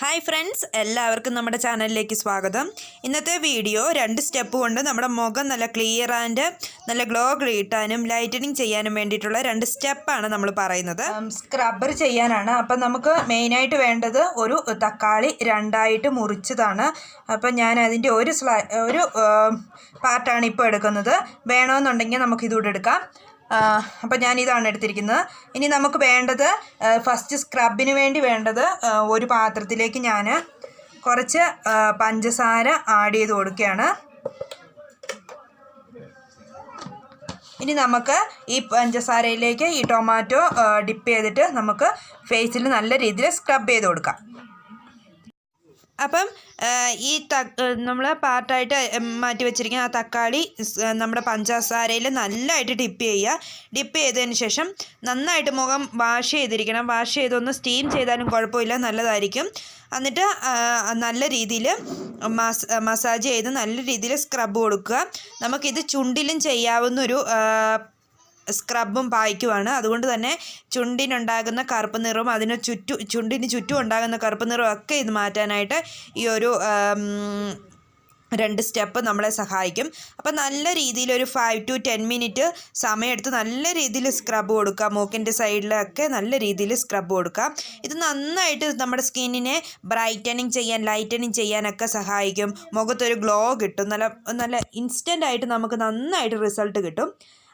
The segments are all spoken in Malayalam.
ഹായ് ഫ്രണ്ട്സ്, എല്ലാവർക്കും നമ്മുടെ ചാനലിലേക്ക് സ്വാഗതം. ഇന്നത്തെ വീഡിയോ 2 സ്റ്റെപ്പ് കൊണ്ട് നമ്മുടെ മുഖം നല്ല ക്ലിയർ ആൻഡ് നല്ല ഗ്ലോ കിട്ടാനും ലൈറ്റനിങ് ചെയ്യാനും വേണ്ടിയിട്ടുള്ള 2 സ്റ്റെപ്പാണ് നമ്മൾ പറയുന്നത്. സ്ക്രബ്ബർ ചെയ്യാനാണ്. അപ്പം നമുക്ക് മെയിനായിട്ട് വേണ്ടത് ഒരു തക്കാളി 2ആയിട്ട് മുറിച്ചതാണ്. അപ്പം ഞാൻ അതിൻ്റെ ഒരു പാർട്ടാണ് ഇപ്പോൾ എടുക്കുന്നത്. വേണമെന്നുണ്ടെങ്കിൽ നമുക്കിതുകൂടെ എടുക്കാം. അപ്പോൾ ഞാനിതാണ് എടുത്തിരിക്കുന്നത്. ഇനി നമുക്ക് വേണ്ടത് ഫസ്റ്റ് സ്ക്രബിന് വേണ്ടി വേണ്ടത് ഒരു പാത്രത്തിലേക്ക് ഞാൻ കുറച്ച് പഞ്ചസാര ആഡ് ചെയ്ത് കൊടുക്കുകയാണ്. ഇനി നമുക്ക് ഈ പഞ്ചസാരയിലേക്ക് ഈ ടൊമാറ്റോ ഡിപ്പ് ചെയ്തിട്ട് നമുക്ക് ഫേസിൽ നല്ല രീതിയിൽ സ്ക്രബ് ചെയ്ത് കൊടുക്കാം. അപ്പം ഈ നമ്മൾ പാർട്ടായിട്ട് മാറ്റി വെച്ചിരിക്കുന്ന ആ തക്കാളി നമ്മുടെ പഞ്ചസാരയിൽ നല്ലതായിട്ട് ഡിപ്പ് ചെയ്യുക. ഡിപ്പ് ചെയ്തതിന് ശേഷം നന്നായിട്ട് മുഖം വാഷ് ചെയ്തിരിക്കണം. വാഷ് ചെയ്തൊന്ന് സ്റ്റീം ചെയ്താലും കുഴപ്പമില്ല, നല്ലതായിരിക്കും. എന്നിട്ട് നല്ല രീതിയിൽ മസാജ് ചെയ്ത് നല്ല രീതിയിൽ സ്ക്രബ് കൊടുക്കുക. നമുക്കിത് ചുണ്ടിലും ചെയ്യാവുന്നൊരു സ്ക്രബും പായ്ക്കുമാണ്. അതുകൊണ്ട് തന്നെ ചുണ്ടിനുണ്ടാകുന്ന കറുപ്പ് നിറവും ചുണ്ടിന് ചുറ്റും ഉണ്ടാകുന്ന കറുപ്പ് നിറവും ഒക്കെ ഇത് മാറ്റാനായിട്ട് ഈ ഒരു 2 സ്റ്റെപ്പ് നമ്മളെ സഹായിക്കും. അപ്പം നല്ല രീതിയിൽ ഒരു 5 to 10 മിനിറ്റ് സമയമെടുത്ത് നല്ല രീതിയിൽ സ്ക്രബ് കൊടുക്കുക. മൂക്കിൻ്റെ സൈഡിലൊക്കെ നല്ല രീതിയിൽ സ്ക്രബ് കൊടുക്കുക. ഇത് നന്നായിട്ട് നമ്മുടെ സ്കിന്നിനെ ബ്രൈറ്റനിങ് ചെയ്യാൻ ലൈറ്റനിങ് ചെയ്യാനൊക്കെ സഹായിക്കും. മുഖത്തൊരു ഗ്ലോ കിട്ടും. നല്ല ഇൻസ്റ്റൻ്റായിട്ട് നമുക്ക് നന്നായിട്ട് റിസൾട്ട് കിട്ടും.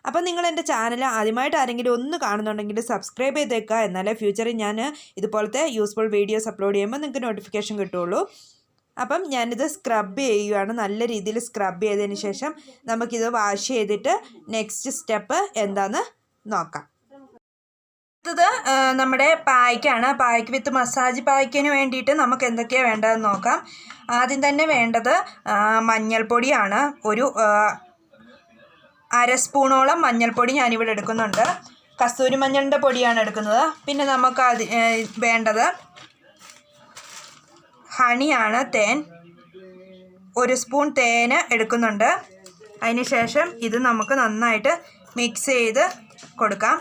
അപ്പം നിങ്ങൾ എൻ്റെ ചാനൽ ആദ്യമായിട്ട് ആരെങ്കിലും ഒന്ന് കാണുന്നുണ്ടെങ്കിൽ സബ്സ്ക്രൈബ് ചെയ്തേക്കുക. എന്നാലേ ഫ്യൂച്ചറിൽ ഞാൻ ഇതുപോലത്തെ യൂസ്ഫുൾ വീഡിയോസ് അപ്ലോഡ് ചെയ്യുമ്പോൾ നിങ്ങൾക്ക് നോട്ടിഫിക്കേഷൻ കിട്ടുള്ളൂ. അപ്പം ഞാനിത് സ്ക്രബ് ചെയ്യുകയാണ്. നല്ല രീതിയിൽ സ്ക്രബ് ചെയ്തതിന് ശേഷം നമുക്കിത് വാഷ് ചെയ്തിട്ട് നെക്സ്റ്റ് സ്റ്റെപ്പ് എന്താണെന്ന് നോക്കാം. അടുത്തത് നമ്മുടെ പായ്ക്കാണ്. പായ്ക്ക് വിത്ത് മസാജ് പായ്ക്കിന് വേണ്ടിയിട്ട് നമുക്ക് എന്തൊക്കെയാണ് വേണ്ടതെന്ന് നോക്കാം. ആദ്യം തന്നെ വേണ്ടത് മഞ്ഞൾപ്പൊടിയാണ്. ഒരു 1/2 സ്പൂണോളം മഞ്ഞൾപ്പൊടി ഞാനിവിടെ എടുക്കുന്നുണ്ട്. കസ്തൂരി മഞ്ഞളിൻ്റെ പൊടിയാണ് എടുക്കുന്നത്. പിന്നെ നമുക്ക് വേണ്ടത് ഹണിയാണ്, തേൻ. 1 സ്പൂൺ തേന് എടുക്കുന്നുണ്ട്. അതിന് ശേഷം ഇത് നമുക്ക് നന്നായിട്ട് മിക്സ് ചെയ്ത് കൊടുക്കാം.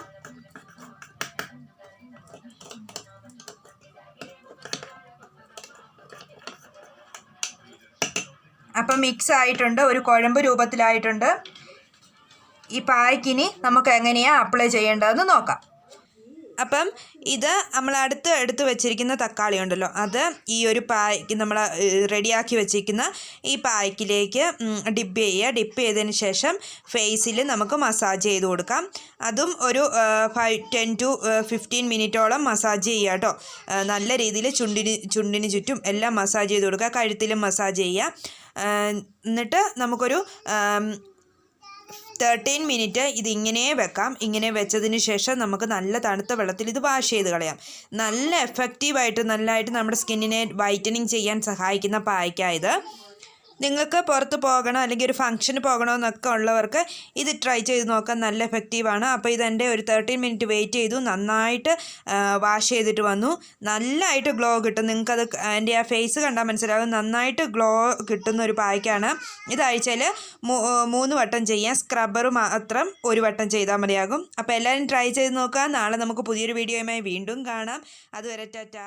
അപ്പം മിക്സ് ആയിട്ടുണ്ട്, ഒരു കുഴമ്പ് രൂപത്തിലായിട്ടുണ്ട്. ഈ പായ്ക്കിനി നമുക്ക് എങ്ങനെയാണ് അപ്ലൈ ചെയ്യേണ്ടതെന്ന് നോക്കാം. അപ്പം ഇത് നമ്മൾ എടുത്ത് വെച്ചിരിക്കുന്ന തക്കാളി ഉണ്ടല്ലോ, അത് ഈ ഒരു പായ്ക്ക് നമ്മൾ റെഡിയാക്കി വെച്ചിരിക്കുന്ന ഈ പായ്ക്കിലേക്ക് ഡിപ്പ് ചെയ്യുക. ഡിപ്പ് ചെയ്തതിന് ശേഷം ഫേസിൽ നമുക്ക് മസാജ് ചെയ്ത് കൊടുക്കാം. അതും ഒരു 10 to 15 മിനിറ്റോളം മസാജ് ചെയ്യുക കേട്ടോ. നല്ല രീതിയിൽ ചുണ്ടിന് ചുറ്റും എല്ലാം മസാജ് ചെയ്ത് കൊടുക്കുക. കഴുത്തിലും മസാജ് ചെയ്യുക. എന്നിട്ട് നമുക്കൊരു 13 മിനിറ്റ് ഇതിങ്ങനെ വെക്കാം. ഇങ്ങനെ വെച്ചതിന് ശേഷം നമുക്ക് നല്ല തണുത്ത വെള്ളത്തിൽ ഇത് വാഷ് ചെയ്ത് കളയാം. നല്ല എഫക്റ്റീവായിട്ട് നല്ലതായിട്ട് നമ്മുടെ സ്കിന്നിനെ വൈറ്റനിങ് ചെയ്യാൻ സഹായിക്കുന്ന പായ്ക്കായത്. നിങ്ങൾക്ക് പുറത്ത് പോകണം അല്ലെങ്കിൽ ഒരു ഫംഗ്ഷന് പോകണമെന്നൊക്കെ ഉള്ളവർക്ക് ഇത് ട്രൈ ചെയ്ത് നോക്കാൻ നല്ല എഫക്റ്റീവാണ്. അപ്പോൾ ഇതെൻ്റെ ഒരു 13 മിനിറ്റ് വെയിറ്റ് ചെയ്തു. നന്നായിട്ട് വാഷ് ചെയ്തിട്ട് വന്നു. നല്ലതായിട്ട് ഗ്ലോ കിട്ടും. നിങ്ങൾക്കത് എൻ്റെ ആ ഫേസ് കണ്ടാൽ മനസ്സിലാകും. നന്നായിട്ട് ഗ്ലോ കിട്ടുന്ന ഒരു പായ്ക്കാണ്. ഇത് ആഴ്ചയിൽ 3 വട്ടം ചെയ്യാം. സ്ക്രബ്ബർ മാത്രം 1 വട്ടം ചെയ്താൽ മതിയാകും. അപ്പോൾ എല്ലാവരും ട്രൈ ചെയ്ത് നോക്കാം. നാളെ നമുക്ക് പുതിയൊരു വീഡിയോയുമായി വീണ്ടും കാണാം. അതുവരെ ടാറ്റാ.